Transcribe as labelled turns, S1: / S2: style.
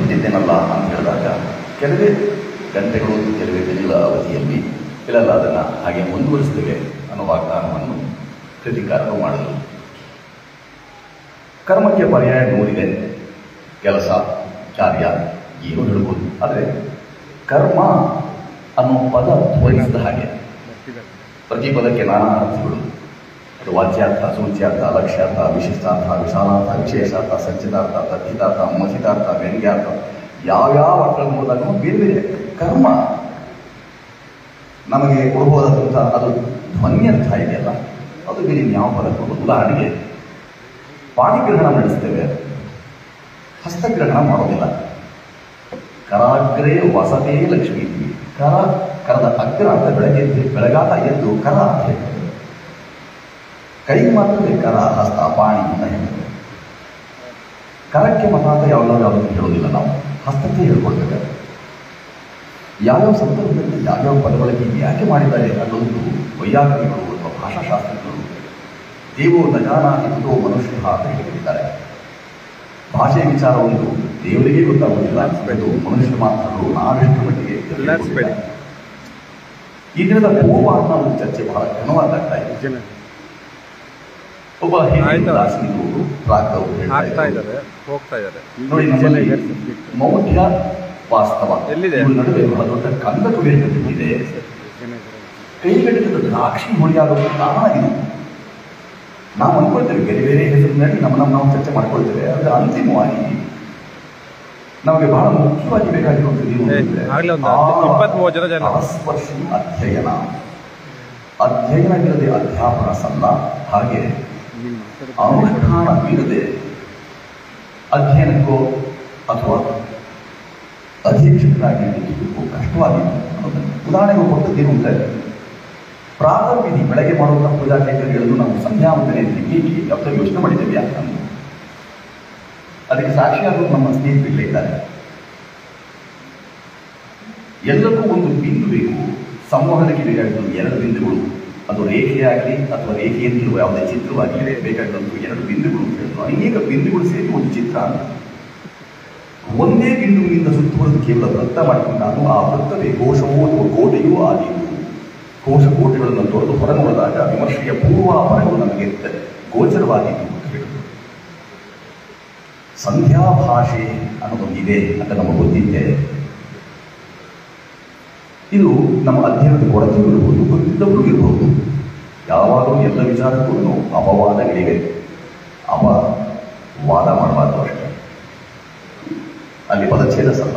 S1: ಬಿಟ್ಟಿದ್ದೇನಲ್ಲ ಅಂತ ಹೇಳಿದಾಗ ಕೆಲವೇ ಗಂಟೆಗಳು ಕೆಲವೇ ದಿನಗಳ ಅವಧಿಯಲ್ಲಿ ಇಲ್ಲ ಅದನ್ನು ಹಾಗೆ ಮುಂದುವರಿಸ್ತೇವೆ ಅನ್ನೋ ವಾಗ್ದಾನವನ್ನು ಕೃತಿಕಾರರು ಮಾಡಿದರು. ಕರ್ಮಕ್ಕೆ ಪರ್ಯಾಯ ನೂರಿದೆ. ಕೆಲಸ, ಕಾರ್ಯ ಏನು ಹೇಳ್ಬೋದು. ಆದರೆ ಕರ್ಮ ಅನ್ನೋ ಪದ ಧ್ವನಿಸಿದ ಹಾಗೆ ಪ್ರತಿ ಪದಕ್ಕೆ ನಾನಾ ಅರ್ಥಗಳು. ಅದು ವಾಚ್ಯಾರ್ಥ, ಸೂಚ್ಯಾರ್ಥ, ಲಕ್ಷ್ಯಾರ್ಥ, ವಿಶಿಷ್ಟಾರ್ಥ, ವಿಶಾಲಾರ್ಥ, ವಿಶೇಷಾರ್ಥ, ಸಂಚಿತಾರ್ಥ, ತದ್ಧಿತಾರ್ಥ, ಮಥಿತಾರ್ಥ, ವ್ಯಂಗ್ಯಾರ್ಥ, ಯಾವ್ಯಾವ ಅರ್ಥಗಳು ನೋಡಿದಾಗ ಬೇರೆ ಬೇರೆ. ಕರ್ಮ ನಮಗೆ ಕೊಡಬಹುದಾದಂಥ ಅದು ಧ್ವನ್ಯರ್ಥ ಇದೆಯಲ್ಲ, ಅದು ಬೇರೆ ಯಾವ ಪದ ಕೊಡ್ಬೋದು. ಉದಾಹರಣೆಗೆ ಪಾಣಿಗ್ರಹಣ ನಡೆಸ್ತೇವೆ, ಹಸ್ತಗ್ರಹಣ ಮಾಡೋದಿಲ್ಲ. ಕರಾಗ್ರೇ ವಸತೇ ಲಕ್ಷ್ಮೀ. ಕರದ ಅಗ್ರ ಅಂತ ಬೆಳಗಾಟ ಎದ್ದು ಕರ ಅಂತ ಹೇಳ್ತಾರೆ. ಕೈ ಮಾತ್ರವೇ ಕರ, ಹಸ್ತ, ಪಾಣಿ ಅಂತ ಹೇಳ್ತೇವೆ. ಕರಕ್ಕೆ ಮತ ಅಂತ ಯಾವುದನ್ನು ಹೇಳೋದಿಲ್ಲ ನಾವು, ಹಸ್ತಕ್ಕೆ ಹೇಳ್ಕೊಳ್ತೇವೆ. ಯಾವ್ಯಾವ ಸಂದರ್ಭದಲ್ಲಿ ಯಾವ್ಯಾವ ಪದಗಳಿಗೆ ಯಾಕೆ ಮಾಡಿದ್ದಾರೆ ಅನ್ನೋದು ವೈಯಾಕರಿಗಳು ಅಥವಾ ಭಾಷಾಶಾಸ್ತ್ರಜ್ಞರು ದೇವೋ ನಜಾನಾತಿ ಕುತೋ ಮನುಷ್ಯ ಅಂತ ಹೇಳಿದ್ದಾರೆ. ಭಾಷೆಯ ವಿಚಾರ ಒಂದು ದೇವರಿಗೆ ಗೊತ್ತಾಗುವುದಿಲ್ಲ, ಇದು ಮನುಷ್ಯ ಮಾತ್ರಗಳು ನಾವೆಷ್ಟು ಮಟ್ಟಿಗೆ. ಈ ದಿನದ ಪೂರ್ವ ಅನ್ನೋ ಒಂದು ಚರ್ಚೆ ಬಹಳ ಘನವಾಗ್ತಾ ಇದೆ. ಒಬ್ಬ ದಾರ್ಶನಿಕರು ನೋಡಿ, ನಮ್ಮಲ್ಲಿ ಮೌಢ್ಯ ವಾಸ್ತವ ನಡುವೆ ಬಹಳ ದೊಡ್ಡ ಕಂದಕು ಬೇರ್ಪಟ್ಟಿದೆ. ಕೈಗಡಿದ ದ್ರಾಕ್ಷಿ ಹೊಳಿಯಾಗೋದು ಕಾರಣ ಇದು. ನಾವು ಅಂದ್ಕೊಳ್ತೇವೆ ಬೇರೆ ಬೇರೆ ಹೆಸರಿನಲ್ಲಿ ನಾವು ಚರ್ಚೆ ಮಾಡ್ಕೊಳ್ತೇವೆ. ಆದರೆ ಅಂತಿಮವಾಗಿ ನಮಗೆ ಬಹಳ ಮುಖ್ಯವಾಗಿ ಬೇಕಾಗಿರುವಂಥದ್ದು ಸ್ಪರ್ಶಿ ಅಧ್ಯಯನ. ಅಧ್ಯಯನವಿಲ್ಲದೆ ಅಧ್ಯಾಪನ ಸಲ್ಲ. ಹಾಗೆ ಅನುಷ್ಠಾನವಿಲ್ಲದೆ ಅಧ್ಯಯನಕ್ಕೋ ಅಥವಾ ಅಧೀಕ್ಷಕರಾಗಿ ನಿಲ್ಲುವುದಕ್ಕೂ ಕಷ್ಟವಾಗಿತ್ತು ಅನ್ನೋದನ್ನು ಉದಾಹರಣೆಗೆ ಕೊಟ್ಟದ್ದೇನು ಅಂದರೆ, ಪ್ರಾತರ್ವಿಧಿ ಬೆಳಗ್ಗೆ ಮಾಡುವಂಥ ಪೂಜಾ ಕೈಂಕರ್ಯಗಳನ್ನು ನಾವು ಸಂಧ್ಯಾವಂದನೆ ಹೇಗೆ ಯಾವಾಗ ಯೋಚನೆ ಮಾಡಿದ್ದೇವೆ ಅಂತ. ಅದಕ್ಕೆ ಸಾಕ್ಷಿಯಾದರೂ ನಮ್ಮ ಸ್ನೇಹಿತರುಗಳೇ ಇದ್ದಾರೆ. ಎಲ್ಲಕ್ಕೂ ಒಂದು ಬಿಂದು ಬೇಕು. ಸಂವಹನಕ್ಕೆ ಬೇಕಾಗಿದ್ದು 2 ಬಿಂದುಗಳು. ಅದು ರೇಖೆಯಾಗಲಿ ಅಥವಾ ರೇಖೆಯಂತಿರುವ ಯಾವುದೇ ಚಿತ್ರವಾಗಲಿ ಬೇಕಾಗಿದ್ದು 2 ಬಿಂದುಗಳು ಅಂತ ಹೇಳಿದ್ರು. ಅನೇಕ ಬಿಂದುಗಳು ಸೇರಿ ಒಂದು ಚಿತ್ರ. ಒಂದೇ ಬಿಂದುವಿನಿಂದ ಸುತ್ತುವರೆದು ಕೇವಲ ವೃತ್ತ ಮಾಡಿಕೊಂಡಾಗ ಆ ವೃತ್ತವೇ ಕೋಶವೋ ಅಥವಾ ಕೋಟೆಯೂ ಆದೀತು. ಕೋಶಕೋಟೆಗಳನ್ನು ತೊರೆದು ಹೊರ ನೋಡಿದಾಗ ವಿಮರ್ಶೆಯ ಪೂರ್ವಾಪರಗಳು ನಮಗೆ ಗೋಚರವಾದೀತು ಅಂತ ಹೇಳಿದರು. ಸಂಧ್ಯಾ ಭಾಷೆ ಅನ್ನೋದೊಂದಿದೆ ಅಂತ ನಮಗೆ ಗೊತ್ತಿದ್ದೆ. ಇದು ನಮ್ಮ ಅಧ್ಯಯನದ ಕೊರತೆ ಇರಬಹುದು, ಗೊತ್ತಿದ್ದವರು ಇರಬಹುದು. ಯಾವಾಗಲೂ ಎಲ್ಲ ವಿಚಾರಕ್ಕೂ ಅಪವಾದಗಳಿವೆ. ಅಪವಾದ ಮಾಡಬಾರ್ದು ಅಷ್ಟೇ. ಅಲ್ಲಿ ಪದಚ್ಛೇದ ಸಲ್ಲ.